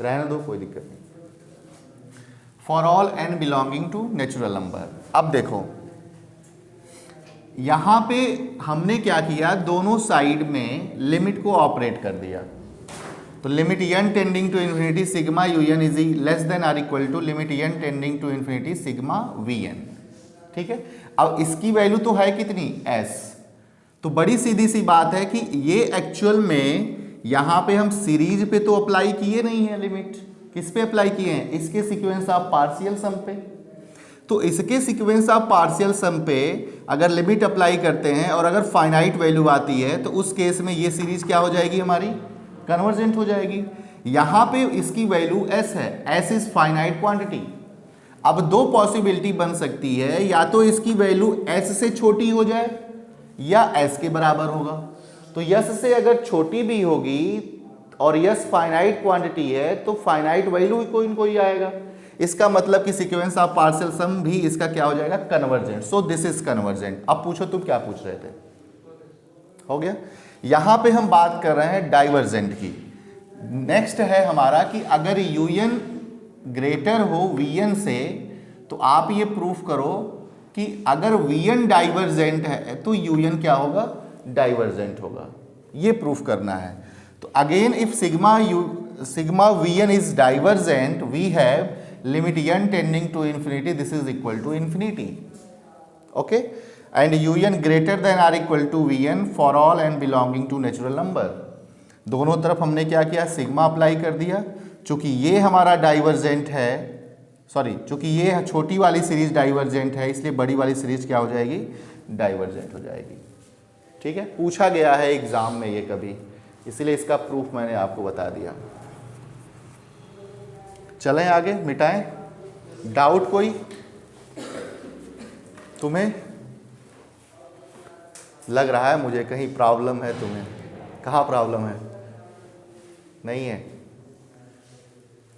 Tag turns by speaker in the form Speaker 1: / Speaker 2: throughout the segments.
Speaker 1: रहने दो, कोई दिक्कत नहीं। For all n belonging to natural number. अब देखो यहां पे हमने क्या किया, दोनों साइड में लिमिट को ऑपरेट कर दिया। तो limit n tending to infinity sigma un is less than or equal to limit n tending to infinity sigma vn। ठीक है, अब इसकी वैल्यू तो है कितनी, s। तो बड़ी सीधी सी बात है कि ये एक्चुअल में यहां पे हम सीरीज पे तो अप्लाई किए नहीं है लिमिट, किस पे अप्लाई किए हैं, इसके सीक्वेंस ऑफ पार्शियल सम पे। तो इसके सीक्वेंस ऑफ पार्शियल सम पे अगर लिमिट अप्लाई करते हैं और अगर फाइनाइट वैल्यू आती है तो उस केस में ये सीरीज क्या हो जाएगी, हमारी कन्वर्जेंट हो जाएगी। यहां पे इसकी वैल्यू s है, s इज फाइनाइट क्वांटिटी। अब दो पॉसिबिलिटी बन सकती है, या तो इसकी वैल्यू s से छोटी हो जाए या s के बराबर होगा। तो s से अगर छोटी भी होगी और s फाइनाइट क्वांटिटी है तो फाइनाइट वैल्यू कोई न कोई आएगा। इसका मतलब कि सीक्वेंस ऑफ पार्शियल सम भी इसका क्या हो जाएगा, convergent. So this is convergent. अब पूछो तुम क्या पूछ रहे थे, हो गया। यहां पे हम बात कर रहे हैं डाइवर्जेंट की। नेक्स्ट है हमारा कि अगर un ग्रेटर हो vn से तो आप ये प्रूफ करो कि अगर vn डाइवर्जेंट है तो un क्या होगा, डाइवर्जेंट होगा। ये प्रूफ करना है। तो again if sigma vn is divergent we have limit n tending to infinity this is equal to infinity, okay. And un greater than or equal to vn for all n belonging to natural number. दोनों तरफ हमने क्या किया, sigma apply कर दिया। चूंकि ये हमारा डाइवर्जेंट है, सॉरी चूंकि ये छोटी वाली सीरीज डाइवर्जेंट है, इसलिए बड़ी वाली सीरीज क्या हो जाएगी, डाइवर्जेंट हो जाएगी। ठीक है, पूछा गया है एग्जाम में ये कभी, इसलिए इसका प्रूफ मैंने आपको बता दिया। चलें आगे, मिटाएं। डाउट कोई तुम्हें लग रहा है, मुझे कहीं प्रॉब्लम है तुम्हें, कहाँ प्रॉब्लम है, नहीं है।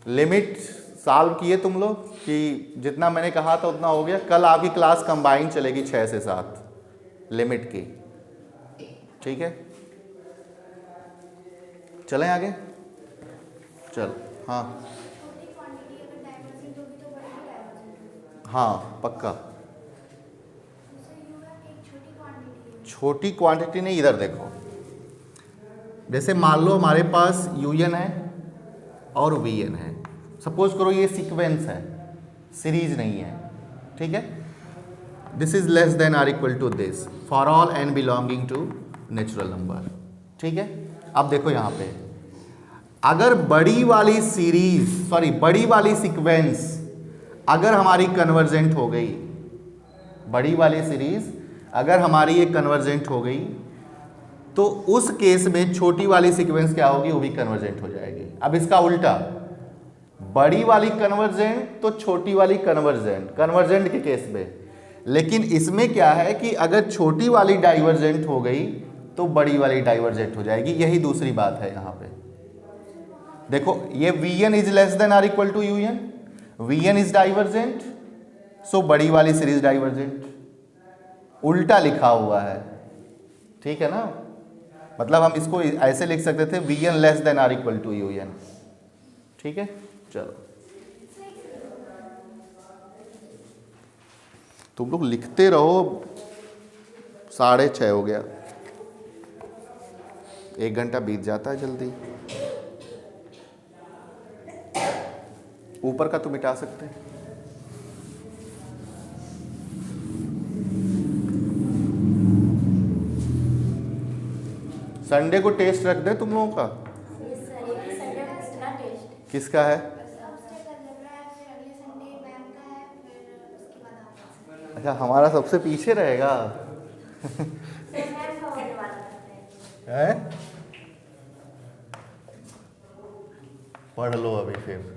Speaker 1: लिमिट सॉल्व किए तुम लोग कि जितना मैंने कहा था उतना हो गया। कल आपकी क्लास कंबाइन चलेगी 6 से 7 लिमिट की, ठीक है। चलें आगे, चल हाँ हाँ पक्का। छोटी क्वांटिटी नहीं, इधर देखो, जैसे मान लो हमारे पास un है और vn है। सपोज करो ये सीक्वेंस है, सीरीज नहीं है, ठीक है। This is less than or equal to this for all n belonging to natural number, ठीक है। अब देखो यहाँ पे अगर बड़ी वाली सीरीज, सॉरी बड़ी वाली सीक्वेंस अगर हमारी कन्वर्जेंट हो गई, बड़ी वाली सीरीज अगर हमारी एक कन्वर्जेंट हो गई तो उस केस में छोटी वाली सीक्वेंस क्या होगी, वो भी कन्वर्जेंट हो जाएगी। अब इसका उल्टा, बड़ी वाली कन्वर्जेंट तो छोटी वाली कन्वर्जेंट के केस में। लेकिन इसमें क्या है कि अगर छोटी वाली डाइवर्जेंट हो गई तो बड़ी वाली डाइवर्जेंट हो जाएगी। यही दूसरी बात है यहाँ पे। देखो ये vn is less than or equal to un, vn is divergent, so बड़ी वाली सीरीज डाइवर्जेंट। उल्टा लिखा हुआ है, ठीक है ना। मतलब हम इसको ऐसे लिख सकते थे vn less than or equal to un, ठीक है। चलो तुम लोग लिखते रहो, 6:30 हो गया, 1 घंटा बीत जाता है जल्दी। ऊपर का तो मिटा सकते हैं। संडे को टेस्ट रख दे तुम लोगों का, किसका है? अच्छा हमारा सबसे पीछे रहेगा है? पढ़ लो अभी फिर।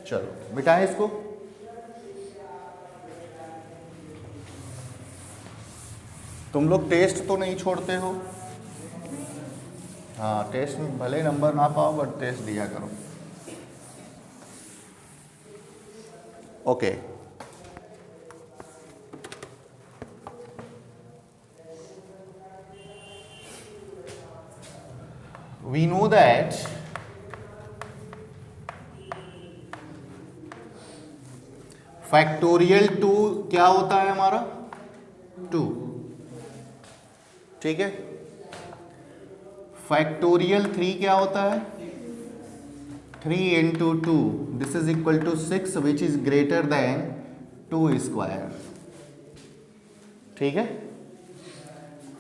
Speaker 1: चलो मिटाएं इसको। तुम लोग टेस्ट तो नहीं छोड़ते हो? हाँ टेस्ट में भले नंबर ना पाओ बट टेस्ट दिया करो। Okay, we know that factorial 2 क्या होता है हमारा 2, ठीक है। फैक्टोरियल 3 क्या होता है 3 into 2, this is equal to 6 which is greater than 2 square, ठीक है।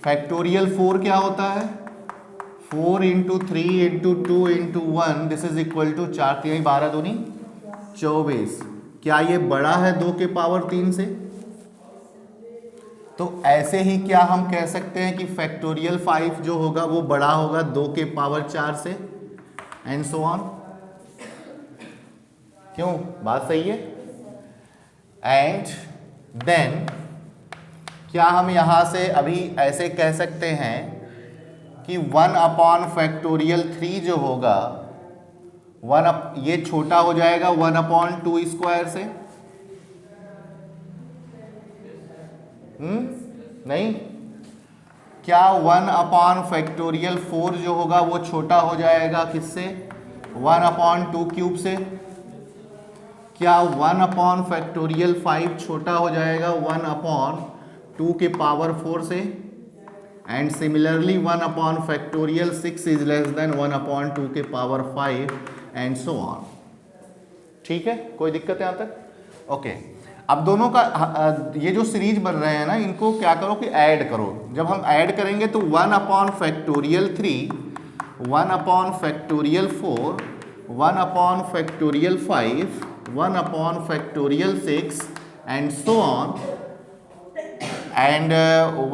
Speaker 1: फैक्टोरियल 4 क्या होता है 4 into 3 into 2 into 1, this is equal to 4 3 12 दूनी 24। क्या ये बड़ा है 2 के पावर 3 से? तो ऐसे ही क्या हम कह सकते हैं कि फैक्टोरियल 5 जो होगा वो बड़ा होगा 2 के पावर 4 से, एंड सो ऑन। क्यों, बात सही है। एंड देन क्या हम यहां से अभी ऐसे कह सकते हैं कि 1 अपॉन फैक्टोरियल 3 जो होगा ये छोटा हो जाएगा 1 अपॉन 2 स्क्वायर से? नहीं। क्या 1 अपॉन फैक्टोरियल 4 जो होगा वो छोटा हो जाएगा किससे 1 अपॉन 2 क्यूब से? क्या 1 अपॉन फैक्टोरियल 5 छोटा हो जाएगा 1 अपॉन 2 के पावर 4 से? And similarly 1 upon factorial 6 is less then 1 upon 2 के पावर 5 एंड सो ऑन, ठीक है। कोई दिक्कत है यहाँ तक? ओके, अब दोनों का ये जो सीरीज बन रहे हैं ना, इनको क्या करो कि ऐड करो। जब हम ऐड करेंगे तो 1 upon factorial 3, 1 upon factorial 4, 1 upon factorial 5, 1 upon factorial 6 and so on, and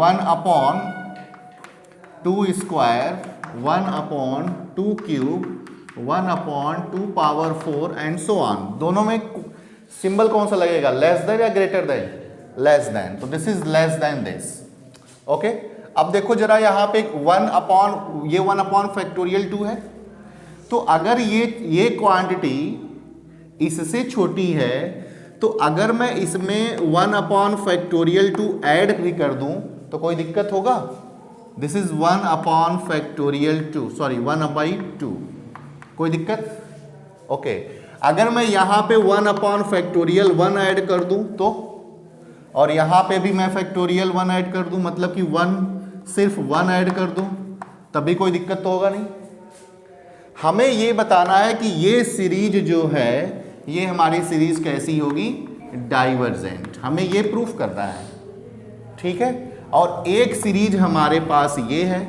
Speaker 1: 1 upon 2 square, 1 upon 2 cube, 1 upon 2 power 4 and so on. दोनों में सिंबल कौन सा लगेगा, लेस देन या ग्रेटर देन? लेस देन, तो this is less then this, okay. अब देखो जरा यहाँ पे 1 अपॉन फैक्टोरियल 2 है, तो अगर ये क्वांटिटी इससे छोटी है, तो अगर मैं इसमें 1 अपॉन फैक्टोरियल 2 ऐड भी कर दूं तो कोई दिक्कत होगा? This is 1 upon factorial 2, sorry 1/2, कोई दिक्कत? ओके। अगर मैं यहां पे 1 अपॉन फैक्टोरियल 1 ऐड कर दूं तो, और यहां पे भी मैं फैक्टोरियल 1 ऐड कर दूं, मतलब कि 1 सिर्फ 1 ऐड कर दूं, तभी कोई दिक्कत तो होगा नहीं। हमें ये बताना है कि ये सीरीज जो है ये हमारी सीरीज कैसी होगी, डाइवर्जेंट। हमें ये प्रूफ करना है, ठीक है। और एक सीरीज हमारे पास ये है,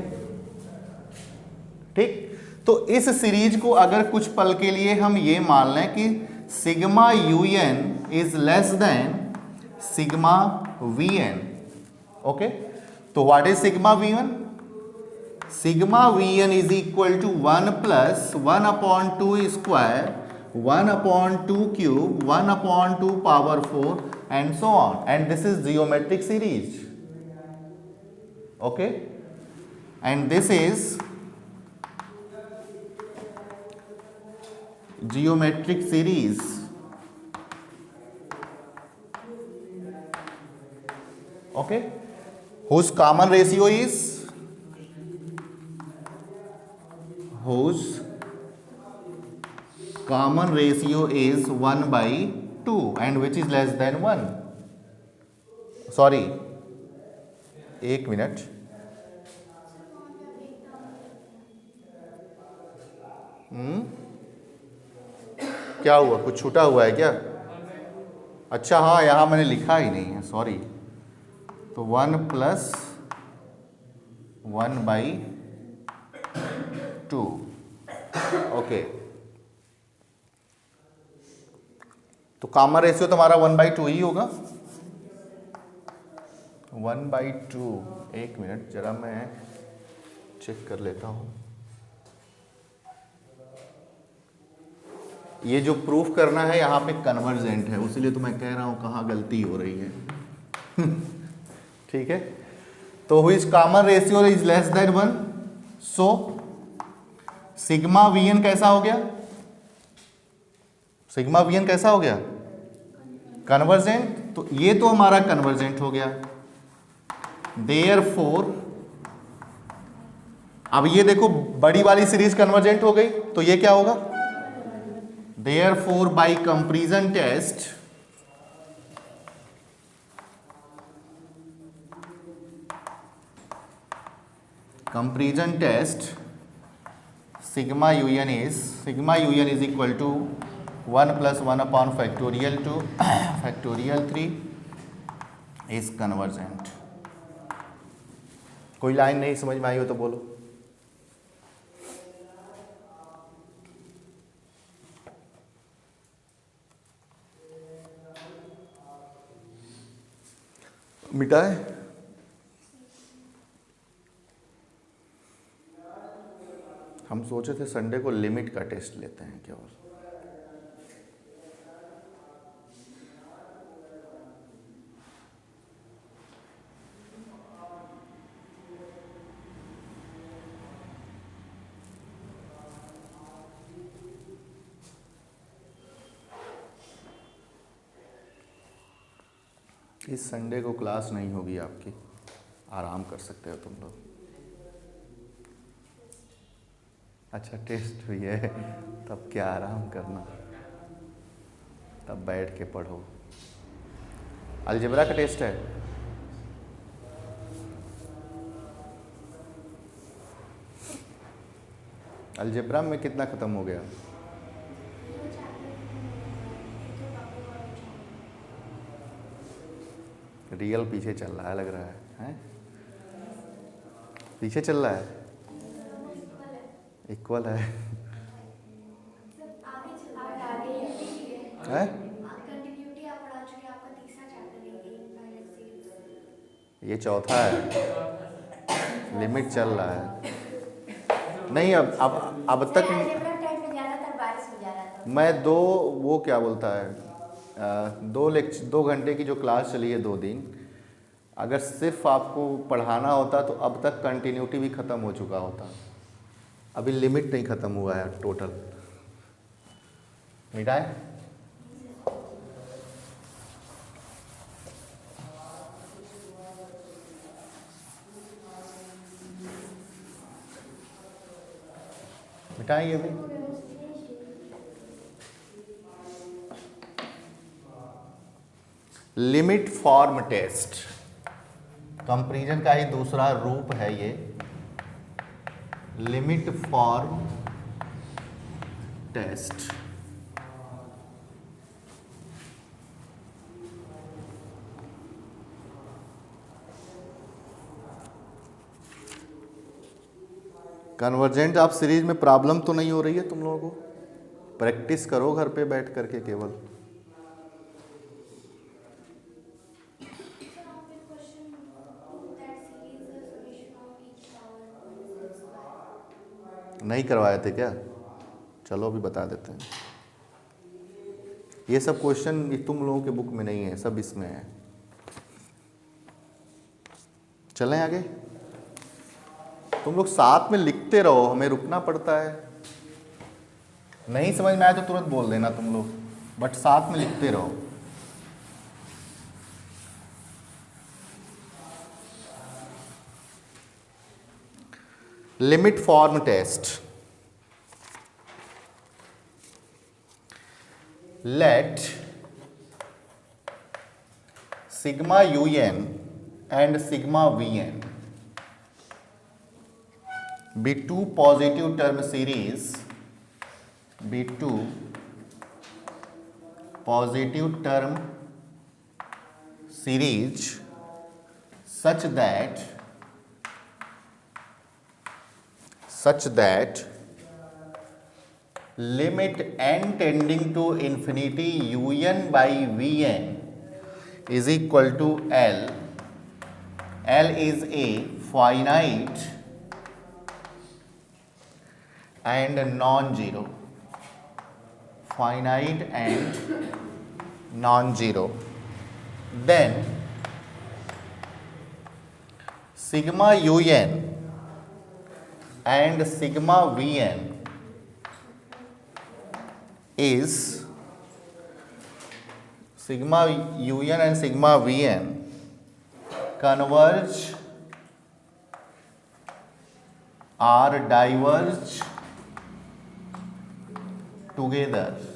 Speaker 1: ठीक। तो इस सीरीज को अगर कुछ पल के लिए हम ये मान लें कि sigma UN is less than sigma VN, okay. तो what is sigma V1? Sigma VN is equal to 1 plus 1 upon 2 square, 1 upon 2 cube, 1 upon 2 power 4 and so on, and this is geometric series, okay, and this is geometric series, okay, whose common ratio is 1/2 and which is less than 1. Sorry, एक minute, क्या हुआ, कुछ छूटा हुआ है क्या? अच्छा हाँ, यहाँ मैंने लिखा ही नहीं है, सॉरी। तो 1 प्लस 1/2, ओके। तो कॉमन रेशियो तो हमारा 1/2 ही होगा, 1/2। एक मिनट जरा मैं चेक कर लेता हूँ। ये जो प्रूफ करना है यहाँ पे कन्वर्जेंट है, उसीलिए तो मैं कह रहा हूँ कहाँ गलती हो रही है। ठीक है, तो which common ratio is less then 1, so sigma VN कैसा हो गया? सिग्मा VN कैसा हो गया? कन्वर्जेंट, तो ये तो हमारा कन्वर्जेंट हो गया। देयरफॉर अब ये देखो बड़ी वाली सीरीज कन्वर्जेंट हो गई, तो ये क्या होगा? Therefore by comparison test sigma UN is equal to 1 + 1 upon factorial 2 factorial 3 is convergent. कोई लाइन नहीं समझ में आई हो तो बोलो। मिटाए? हम सोचे थे संडे को लिमिट का टेस्ट लेते हैं केवल। इस संडे को क्लास नहीं होगी आपकी, आराम कर सकते हो तुम लोग। अच्छा टेस्ट भी है, तब क्या आराम करना, तब बैठ के पढ़ो। अलजेब्रा का टेस्ट है। अलजेब्रा में कितना खत्म हो गया? रियल पीछे चल रहा है लग रहा है, हैं? पीछे चल रहा है, इक्वल है, हैं? ये चौथा है, लिमिट चल रहा है। नहीं अब तक मैं वो क्या बोलता है 2 घंटे की जो क्लास चली है 2 दिन, अगर सिर्फ आपको पढ़ाना होता तो अब तक कंटिन्यूटी भी ख़त्म हो चुका होता। अभी लिमिट नहीं ख़त्म हुआ है टोटल। मिटाए? मिटाइए भी। लिमिट फॉर्म टेस्ट कंपैरिजन का ही दूसरा रूप है ये, लिमिट फॉर्म टेस्ट। कन्वर्जेंट आप सीरीज में प्रॉब्लम तो नहीं हो रही है तुम लोगों को? प्रैक्टिस करो घर पे बैठ करके केवल। नहीं करवाए थे क्या? चलो अभी बता देते हैं। ये सब क्वेश्चन तुम लोगों के बुक में नहीं है, सब इसमें है। चलें आगे। तुम लोग साथ में लिखते रहो, हमें रुकना पड़ता है। नहीं समझ में आया तो तुरंत बोल देना तुम लोग, बट साथ में लिखते रहो। Limit form test. Let sigma un and sigma vn be two positive term series, be two positive term series such that limit n tending to infinity un by vn is equal to L. L is a finite and non-zero. Finite and non-zero. Then sigma un and sigma vn is sigma U N and sigma V N converge or diverge together.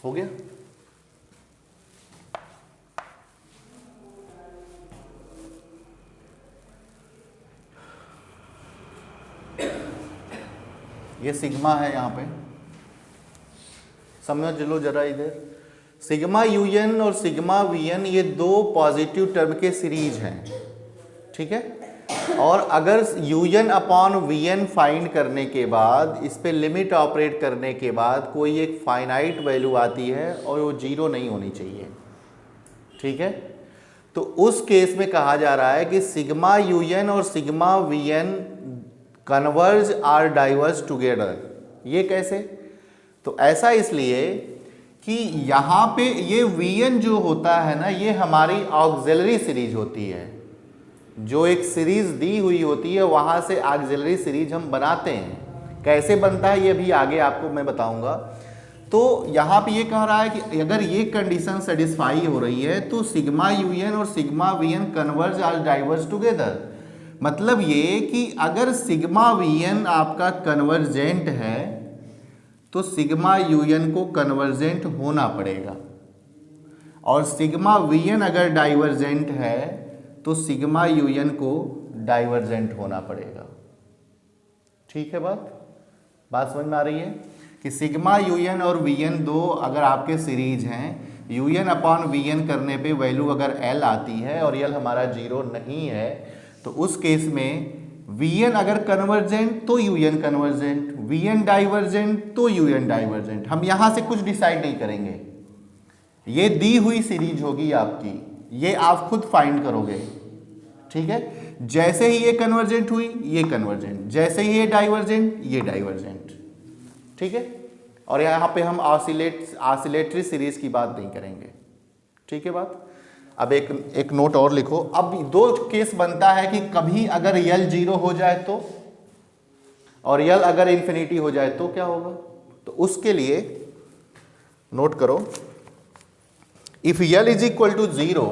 Speaker 1: हो गया? ये sigma है यहाँ पे, समझ लो जरा इधर। Sigma U N और सिग्मा वी एन ये दो पॉजिटिव टर्म के सीरीज हैं, ठीक है। और अगर U N upon V N find करने के बाद, इस पे लिमिट ऑपरेट करने के बाद कोई एक फाइनाइट वैल्यू आती है और वो जीरो नहीं होनी चाहिए, ठीक है। तो उस केस में कहा जा रहा है कि सिग्मा यू एन और sigma V N converge or diverge together. ये कैसे? तो ऐसा इसलिए कि यहाँ पे ये वी एन जो होता है ना, ये हमारी ऑक्सिलरी सीरीज होती है। जो एक सीरीज दी हुई होती है वहाँ से ऑक्सिलरी सीरीज हम बनाते हैं। कैसे बनता है ये भी आगे आपको मैं बताऊंगा। तो यहाँ पे ये कह रहा है कि अगर ये कंडीशन सेटिस्फाई हो रही है तो सिग्मा यू एन और sigma V N converge or diverge together. मतलब ये कि अगर सिग्मा वी एन आपका कन्वर्जेंट है तो सिग्मा यू एन को कन्वर्जेंट होना पड़ेगा, और सिग्मा वी एन अगर डाइवर्जेंट है तो सिग्मा यू एन को डाइवर्जेंट होना पड़ेगा। ठीक है बात समझ में आ रही है कि सिग्मा यू एन और वी एन दो अगर आपके सीरीज हैं, U N upon V N करने पे वैल्यू अगर एल आती है और एल हमारा जीरो नहीं है, तो उस केस में वी एन अगर कन्वर्जेंट तो U N convergent, V N divergent तो यू एन डाइवर्जेंट। हम यहाँ से कुछ डिसाइड नहीं करेंगे, ये दी हुई सीरीज होगी आपकी, ये आप खुद फाइंड करोगे, ठीक है। जैसे ही ये कन्वर्जेंट हुई ये कन्वर्जेंट, जैसे ही ये डाइवर्जेंट ये डाइवर्जेंट, ठीक है। और यहाँ पे हम ऑसिलेटरी सीरीज की बात नहीं करेंगे, ठीक है बात। अब एक नोट और लिखो। अब दो केस बनता है कि कभी अगर यल जीरो हो जाए तो, और यल अगर इन्फिनिटी हो जाए तो क्या होगा। तो उसके लिए नोट करो, if L is equal to zero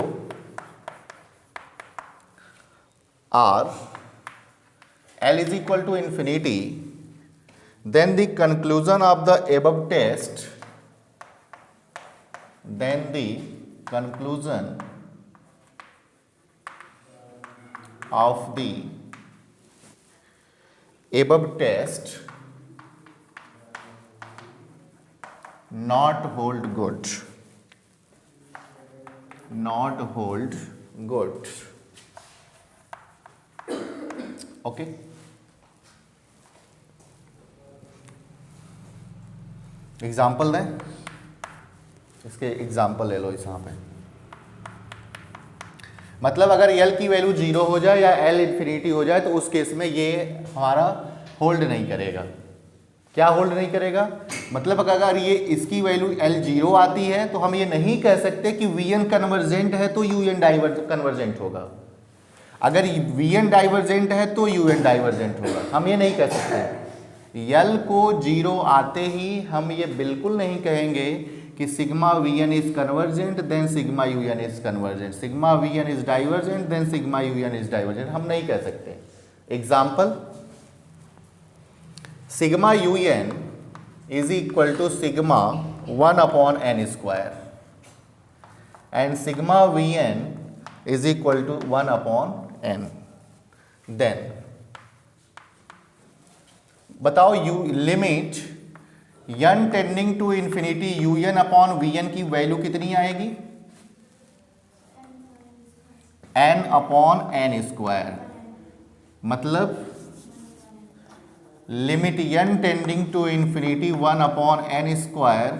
Speaker 1: और L is equal to infinity, then the conclusion of the above test, then the conclusion of the above test not hold good, not hold good, okay। Example दें, इसके example ले लो इस यहाँ पे। मतलब अगर L की वैल्यू जीरो हो जाए या एल इन्फिनिटी हो जाए तो उस केस में ये हमारा होल्ड नहीं करेगा। क्या होल्ड नहीं करेगा? मतलब अगर ये इसकी वैल्यू एल जीरो आती है तो हम ये नहीं कह सकते कि वी एन कन्वर्जेंट है तो यू एन कन्वर्जेंट होगा। अगर वी एन डाइवर्जेंट है तो यू एन डाइवर्जेंट होगा, हम ये नहीं कह सकते। यल को जीरो आते ही हम ये बिल्कुल नहीं कहेंगे कि sigma V N is convergent then sigma U N is convergent, sigma V N is divergent then sigma U N is divergent, हम नहीं कह सकते। Example, sigma U N is equal to sigma 1 upon N square and sigma V N is equal to 1 upon N. Then बताओ U limit N tending to infinity U N upon V N की value कितनी आएगी? N upon N square. मतलब limit N tending to infinity 1 upon N square,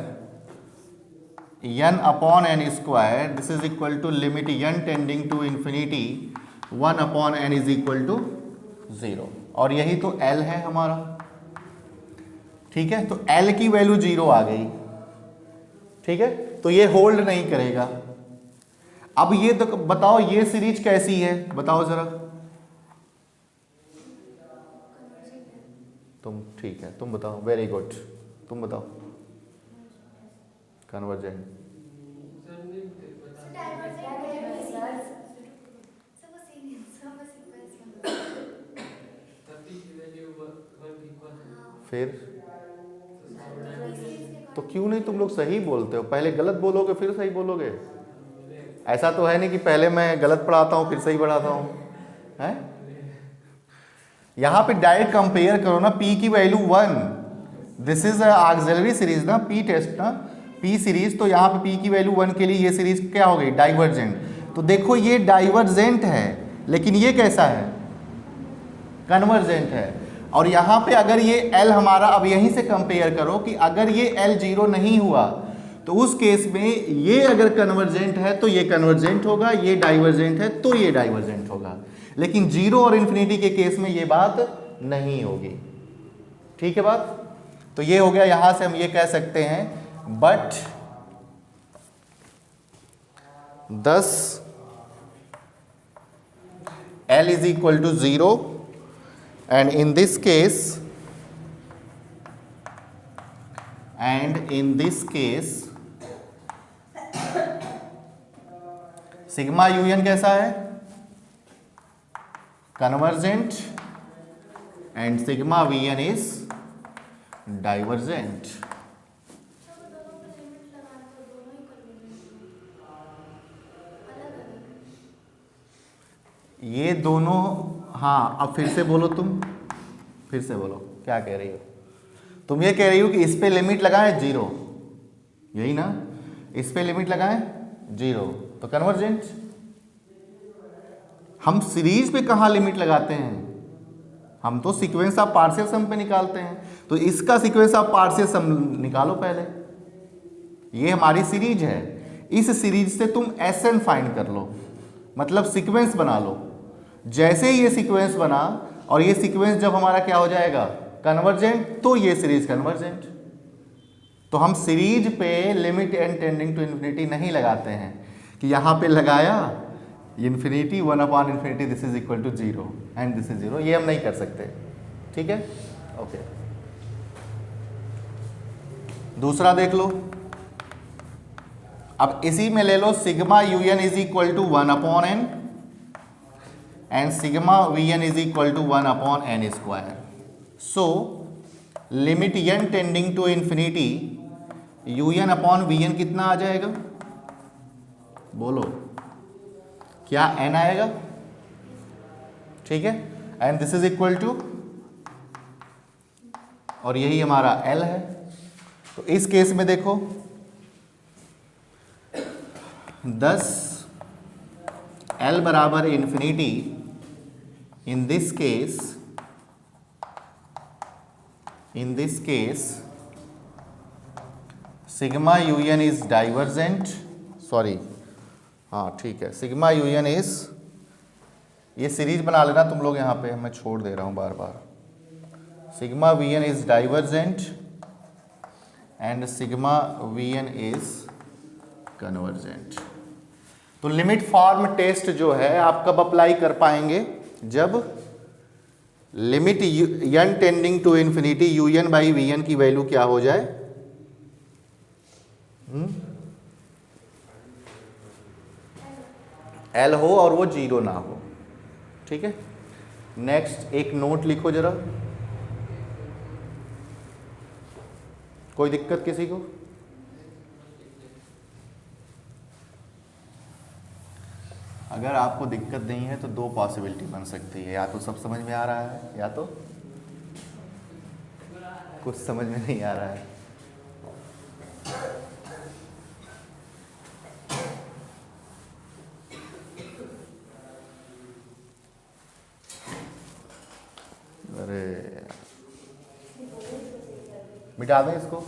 Speaker 1: N upon N square, this is equal to limit N tending to infinity 1 upon N is equal to 0। और यही तो L है हमारा, ठीक है। तो L की वैल्यू 0 आ गई, ठीक है, तो ये होल्ड नहीं करेगा। अब ये तो बताओ ये सीरीज कैसी है, बताओ जरा तुम, ठीक है तुम बताओ, वेरी गुड, तुम बताओ। कन्वर्जेंट, फिर तो क्यों नहीं तुम लोग सही बोलते हो, पहले गलत बोलोगे फिर सही बोलोगे? ऐसा तो है नहीं कि पहले मैं गलत पढ़ाता हूँ फिर सही पढ़ाता हूँ, है? यहाँ पे डायरेक्ट कंपेयर करो ना, P की value 1, this is auxiliary series ना, P टेस्ट ना, P सीरीज, तो यहाँ पे P की वैल्यू 1 के लिए ये सीरीज क्या हो गई, डाइवर्जेंट। तो देखो ये डाइवर्जेंट है, लेकिन ये कैसा है, कन्वर्जेंट है। और यहाँ पे अगर ये L हमारा, अब यहीं से कंपेयर करो कि अगर ये L 0 नहीं हुआ तो उस केस में ये अगर कन्वर्जेंट है तो ये कन्वर्जेंट होगा, ये डाइवर्जेंट है तो ये डाइवर्जेंट होगा, लेकिन 0 और इन्फिनिटी के केस में ये बात नहीं होगी, ठीक है बात। तो ये हो गया, यहां से हम ये कह सकते हैं but 10 L is equal to 0 and in this case sigma UN कैसा है, convergent, and sigma VN is divergent. ये दोनों, हाँ अब फिर से बोलो, तुम फिर से बोलो क्या कह रही हो, तुम ये कह रही हो कि इस पे लिमिट लगाएं 0, यही ना, इस पे लिमिट लगाएं 0 तो कन्वर्जेंट। हम सीरीज पे कहाँ लिमिट लगाते हैं, हम तो सीक्वेंस ऑफ पार्शियल सम पे निकालते हैं, तो इसका सीक्वेंस ऑफ पार्शियल सम निकालो पहले, ये हमारी सीरीज है, इस सीरीज से तुम एसएन फाइंड कर लो, मतलब सीक्वेंस बना लो। जैसे ही ये सीक्वेंस बना और ये सीक्वेंस जब हमारा क्या हो जाएगा, कन्वर्जेंट, तो ये सीरीज कन्वर्जेंट। तो हम सीरीज पे limit N tending to infinity नहीं लगाते हैं कि यहाँ पे लगाया infinity 1/∞ this is equal to 0 and this is 0, ये हम नहीं कर सकते, ठीक है, ओके। दूसरा देख लो, अब इसी में ले लो sigma UN is equal to 1/n and sigma VN is equal to 1/n²। So limit N tending to infinity UN/VN कितना आ जाएगा, बोलो, क्या n आएगा, ठीक है, and this is equal to, और यही हमारा L है। तो इस केस में देखो 10 L बराबर infinity, in this case sigma UN is divergent, sorry हाँ ठीक है, सिग्मा यूएन इज, ये सीरीज बना लेना तुम लोग, यहाँ पे मैं छोड़ दे रहा हूँ बार बार, sigma VN is divergent and sigma VN is convergent. तो लिमिट फॉर्म टेस्ट जो है आप कब अप्लाई कर पाएंगे, जब limit N tending to infinity UN/VN की वैल्यू क्या हो जाए, L हो और वो 0 ना हो, ठीक है। नेक्स्ट एक नोट लिखो जरा, कोई दिक्कत किसी को, अगर आपको दिक्कत नहीं है तो दो पॉसिबिलिटी बन सकती है, या तो सब समझ में आ रहा है या तो कुछ समझ में नहीं आ रहा है। अरे मिटा दें इसको।